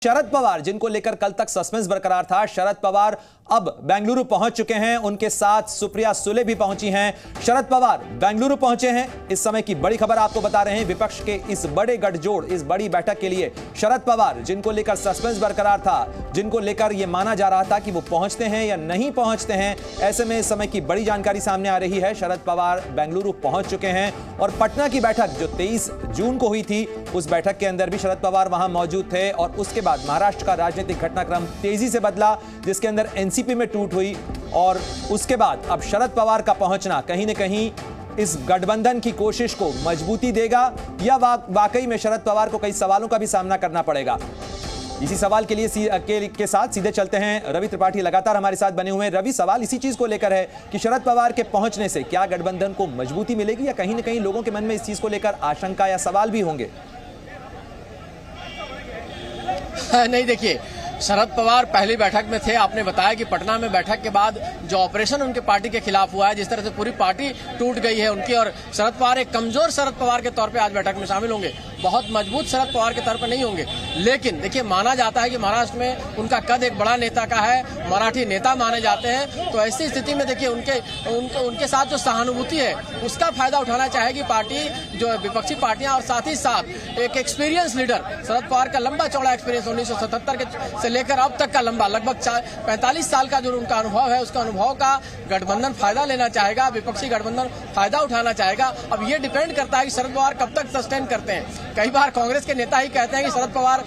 शरद पवार जिनको लेकर कल तक सस्पेंस बरकरार था, शरद पवार अब बेंगलुरु पहुंच चुके हैं। उनके साथ सुप्रिया सुले भी पहुंची हैं। शरद पवार बेंगलुरु पहुंचे हैं। इस समय की बड़ी खबर आपको बता रहे हैं। विपक्ष के इस बड़े गठजोड़, इस बड़ी बैठक के लिए शरद पवार जिनको लेकर सस्पेंस बरकरार था, जिनको लेकर यह माना जा रहा था कि वो पहुंचते हैं या नहीं पहुंचते हैं, ऐसे में इस समय की बड़ी जानकारी सामने आ रही है। शरद पवार बेंगलुरु पहुंच चुके हैं और पटना की बैठक जो 23 जून को हुई थी, उस बैठक के अंदर भी शरद पवार वहां मौजूद थे। और उसके बाद महाराष्ट्र का राजनीतिक घटनाक्रम तेजी से बदला, जिसके अंदर एनसीपी में टूट हुई। और उसके बाद अब शरद पवार का पहुंचना कहीं न कहीं इस गठबंधन की कोशिश को मजबूती देगा या वाकई में शरद पवार को कई सवालों का भी सामना करना पड़ेगा। इसी सवाल के लिए के साथ सीधे चलते हैं। रवि त्रिपाठी लगातार हमारे साथ बने हुए हैं। रवि, सवाल इसी चीज को लेकर है कि शरद पवार के पहुंचने से क्या गठबंधन को मजबूती मिलेगी या कहीं न कहीं लोगों के मन में इस चीज को लेकर आशंका या सवाल भी होंगे? नहीं, देखिए, शरद पवार पहली बैठक में थे। आपने बताया कि पटना में बैठक के बाद जो ऑपरेशन उनके पार्टी के खिलाफ हुआ है, जिस तरह से पूरी पार्टी टूट गई है उनकी, और शरद पवार एक कमजोर शरद पवार के तौर पे आज बैठक में शामिल होंगे, बहुत मजबूत शरद पवार के तौर पर नहीं होंगे। लेकिन देखिए, माना जाता है कि महाराष्ट्र में उनका कद एक बड़ा नेता का है, मराठी नेता माने जाते हैं। तो ऐसी स्थिति में देखिए उनके साथ जो सहानुभूति है उसका फायदा उठाना चाहेगी पार्टी, जो विपक्षी पार्टियां, और साथ ही साथ एक एक्सपीरियंस लीडर, शरद पवार का लंबा चौड़ा एक्सपीरियंस 1977 से लेकर अब तक का लंबा, लगभग 45 साल का जो उनका अनुभव है, उसका अनुभव का गठबंधन फायदा लेना चाहेगा, विपक्षी गठबंधन फायदा उठाना चाहेगा। अब ये डिपेंड करता है कि शरद पवार कब तक सस्टेन करते हैं। कई बार कांग्रेस के नेता ही कहते हैं कि शरद पवार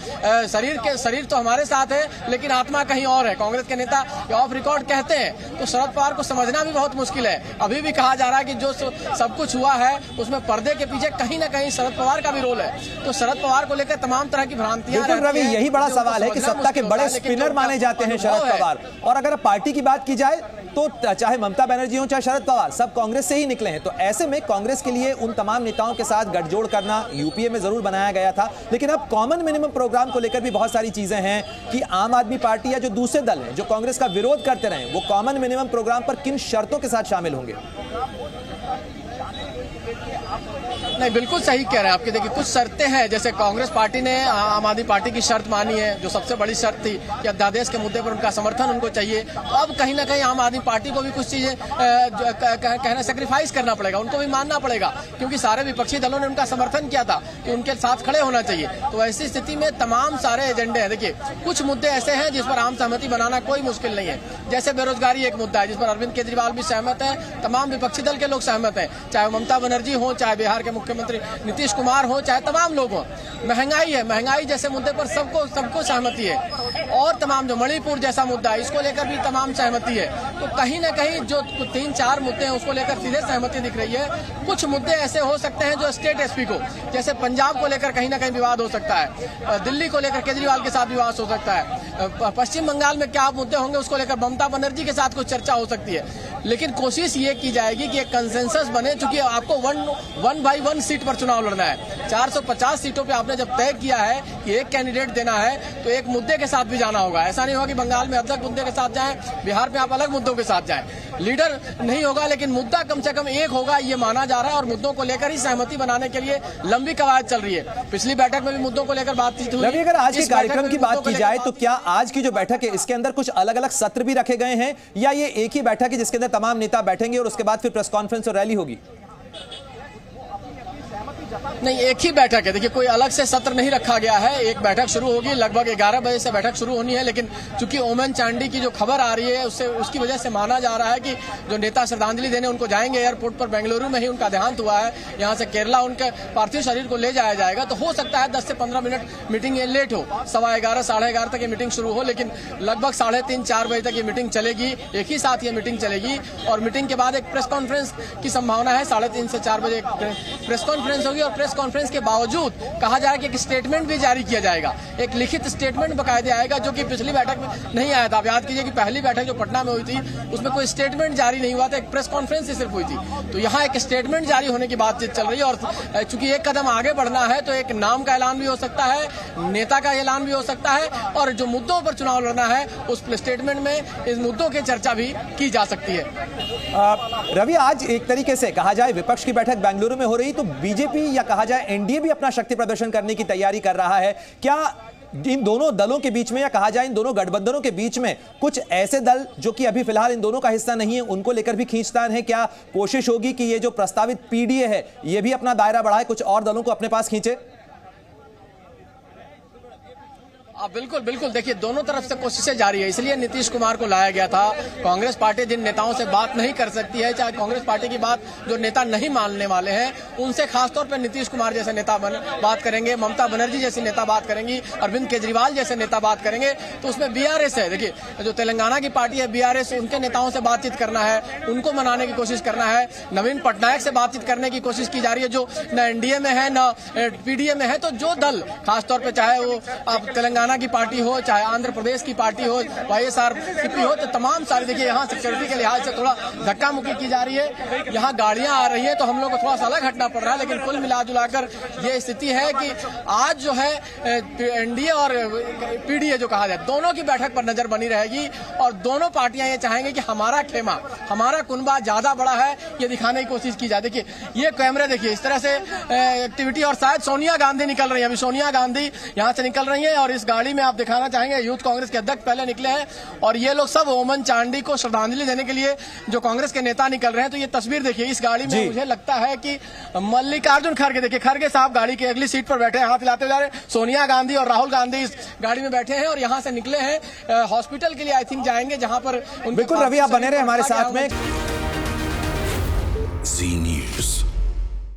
शरीर तो हमारे साथ है लेकिन आत्मा कहीं और है। कांग्रेस के नेता ऑफ रिकॉर्ड कहते हैं। तो शरद पवार को समझना भी बहुत मुश्किल है। अभी भी कहा जा रहा है कि जो सब कुछ हुआ है उसमें पर्दे के पीछे कहीं ना कहीं शरद पवार का भी रोल है। तो शरद पवार को लेकर तमाम तरह की भ्रांतियां, रवि, यही बड़ा सवाल है कि सत्ता के बड़े स्पिनर माने जाते हैं शरद पवार, और अगर पार्टी की बात की जाए तो चाहे ममता बनर्जी हो चाहे शरद पवार, सब कांग्रेस से ही निकले हैं। तो ऐसे में कांग्रेस के लिए उन तमाम नेताओं के साथ गठजोड़ करना यूपीए में जरूर बनाया गया था, लेकिन अब कॉमन मिनिमम प्रोग्राम को लेकर भी बहुत सारी चीजें हैं कि आम आदमी पार्टी या जो दूसरे दल हैं जो कांग्रेस का विरोध करते रहे, वो कॉमन मिनिमम प्रोग्राम पर किन शर्तों के साथ शामिल होंगे? नहीं, बिल्कुल सही कह रहे हैं आपके। देखिए, कुछ शर्तें हैं, जैसे कांग्रेस पार्टी ने आम आदमी पार्टी की शर्त मानी है, जो सबसे बड़ी शर्त थी कि अध्यादेश के मुद्दे पर उनका समर्थन उनको चाहिए। अब कहीं ना कहीं आम आदमी पार्टी को भी कुछ चीजें कहना सेक्रीफाइस करना पड़ेगा, उनको भी मानना पड़ेगा, क्योंकि सारे विपक्षी दलों ने उनका समर्थन किया था कि उनके साथ खड़े होना चाहिए। तो ऐसी स्थिति में तमाम सारे एजेंडे हैं। देखिए, कुछ मुद्दे ऐसे हैं जिस पर आम सहमति बनाना कोई मुश्किल नहीं है। जैसे बेरोजगारी एक मुद्दा है जिस पर अरविंद केजरीवाल भी सहमत है, तमाम विपक्षी दल के लोग सहमत हैं, चाहे ममता बनर्जी हो, चाहे बिहार के मुख्यमंत्री नीतीश कुमार हो, चाहे तमाम लोग हो। महंगाई है, महंगाई जैसे मुद्दे पर सबको सहमति है। और तमाम जो मणिपुर जैसा मुद्दा है, इसको लेकर भी तमाम सहमति है। तो कहीं ना कहीं जो 3-4 मुद्दे हैं उसको लेकर सीधे सहमति दिख रही है। कुछ मुद्दे ऐसे हो सकते हैं जो स्टेट एसपी को, जैसे पंजाब को लेकर कहीं ना कहीं विवाद हो सकता है, दिल्ली को लेकर केजरीवाल के साथ विवाद हो सकता है, पश्चिम बंगाल में क्या मुद्दे होंगे उसको लेकर ममता बनर्जी के साथ कुछ चर्चा हो सकती है। लेकिन कोशिश ये की जाएगी कि एक कंसेंसस बने, चूंकि आपको 1 by 1 सीट पर चुनाव लड़ना है। 450 सीटों पे आपने जब तय किया है कि एक कैंडिडेट देना है, तो एक मुद्दे के साथ भी जाना होगा। ऐसा नहीं होगा कि बंगाल में अलग मुद्दे के साथ जाएं, बिहार में आप अलग मुद्दों के साथ जाएं। लीडर नहीं होगा लेकिन मुद्दा कम से कम एक होगा, ये माना जा रहा है। और मुद्दों को लेकर ही सहमति बनाने के लिए लंबी कवायद चल रही है। पिछली बैठक में भी मुद्दों को लेकर बातचीत हुई। अगर आज के कार्यक्रम की बात की जाए तो क्या आज की जो बैठक है इसके अंदर कुछ अलग अलग सत्र भी रखे गए हैं, या ये एक ही बैठक है जिसके अंदर तमाम नेता बैठेंगे और उसके बाद फिर प्रेस कॉन्फ्रेंस और रैली होगी? नहीं, एक ही बैठक है। देखिए, कोई अलग से सत्र नहीं रखा गया है। एक बैठक शुरू होगी, लगभग 11 बजे से बैठक शुरू होनी है। लेकिन चूंकि ओमन चांडी की जो खबर आ रही है उसकी वजह से माना जा रहा है कि जो नेता श्रद्धांजलि देने उनको जाएंगे, एयरपोर्ट पर बेंगलुरु में ही उनका देहांत हुआ है, यहाँ से केरला उनके पार्थिव शरीर को ले जाया जाएगा। तो हो सकता है 10 से 15 मिनट मीटिंग ये लेट हो, 11:15 साढ़े 11 तक ये मीटिंग शुरू हो, लेकिन लगभग 3:30-4 बजे तक ये मीटिंग चलेगी। एक ही साथ ये मीटिंग चलेगी और मीटिंग के बाद एक प्रेस कॉन्फ्रेंस की संभावना है। 3:30 से 4 बजे प्रेस कॉन्फ्रेंस होगी और प्रेस कॉन्फ्रेंस के बावजूद कहा जा रहा है कि एक स्टेटमेंट भी जारी किया जाएगा, एक लिखित स्टेटमेंट बकायदे आएगा, जो कि पिछली बैठक में नहीं आया था। आप याद कीजिए कि पहली बैठक जो पटना में हुई थी उसमें कोई स्टेटमेंट जारी नहीं हुआ था, एक प्रेस कॉन्फ्रेंस ही सिर्फ हुई थी। तो यहाँ एक स्टेटमेंट जारी होने की बातचीत चल रही है। और चूंकि एक कदम आगे बढ़ना है तो एक नाम का ऐलान भी हो सकता है, नेता का ऐलान भी हो सकता है, और जो मुद्दों पर चुनाव लड़ना है उस स्टेटमेंट में इस मुद्दों की चर्चा भी की जा सकती है। रवि, आज एक तरीके से कहा जाए विपक्ष की बैठक बेंगलुरु में हो रही, तो बीजेपी या कहा जाए एनडीए भी अपना शक्ति प्रदर्शन करने की तैयारी कर रहा है। क्या इन दोनों दलों के बीच में, या कहा जाए इन दोनों गठबंधनों के बीच में, कुछ ऐसे दल जो कि अभी फिलहाल इन दोनों का हिस्सा नहीं है, उनको लेकर भी खींचतान है? क्या कोशिश होगी कि ये जो प्रस्तावित पीडीए है ये भी अपना दायरा बढ़ाए, कुछ और दलों को अपने पास खींचे? बिल्कुल बिल्कुल, देखिए दोनों तरफ से कोशिशें जारी है, इसलिए नीतीश कुमार को लाया गया था। कांग्रेस पार्टी जिन नेताओं से बात नहीं कर सकती है, चाहे कांग्रेस पार्टी की बात जो नेता नहीं मानने वाले हैं, उनसे खासतौर पर नीतीश कुमार जैसे नेता बात करेंगे, ममता बनर्जी जैसी नेता बात करेंगी, अरविंद केजरीवाल जैसे नेता बात करेंगे, तो उसमें बीआरएस है। देखिए जो तेलंगाना की पार्टी है बीआरएस, उनके नेताओं से बातचीत करना है, उनको मनाने की कोशिश करना है। नवीन पटनायक से बातचीत करने की कोशिश की जा रही है, जो न एनडीए में है न पीडीए में है। तो जो दल खासतौर पर, चाहे वो अब तेलंगाना की पार्टी हो, चाहे आंध्र प्रदेश की पार्टी हो, वाईएसआरसीपी हो, तो तमाम सारी, देखिए यहाँ सिक्योरिटी के लिहाज से थोड़ा धक्का मुक्की की जा रही है, यहाँ गाड़ियां आ रही है, तो हम लोग को थोड़ा सा अलग हटना पड़ रहा है। लेकिन कुल मिलाजुलाकर ये स्थिति है कि आज जो है एनडीए और पीडीए जो कहा जाए, दोनों की बैठक पर नजर बनी रहेगी और दोनों पार्टियां ये चाहेंगे कि हमारा खेमा, हमारा कुनबा ज्यादा बड़ा है, ये दिखाने की कोशिश की जाए। देखिए ये कैमरे, देखिए इस तरह से एक्टिविटी, और शायद सोनिया गांधी निकल रही है, अभी सोनिया गांधी यहाँ से निकल रही है और इस गाड़ी में आप दिखाना चाहेंगे यूथ कांग्रेस के अध्यक्ष पहले निकले हैं और ये लोग सब ओमन चांडी को श्रद्धांजलि देने के लिए जो कांग्रेस के नेता निकल रहे हैं। तो ये तस्वीर देखिए, इस गाड़ी में मुझे लगता है कि मल्लिकार्जुन खड़गे, देखिए खड़गे साहब गाड़ी की अगली सीट पर बैठे हैं, हाथ हिलाते जा रहे हैं। सोनिया गांधी और राहुल गांधी इस गाड़ी में बैठे हैं और यहाँ से निकले हैं हॉस्पिटल के लिए, आई थिंक जाएंगे, जहां पर बिल्कुल रवि, आप बने रहे हमारे साथ में।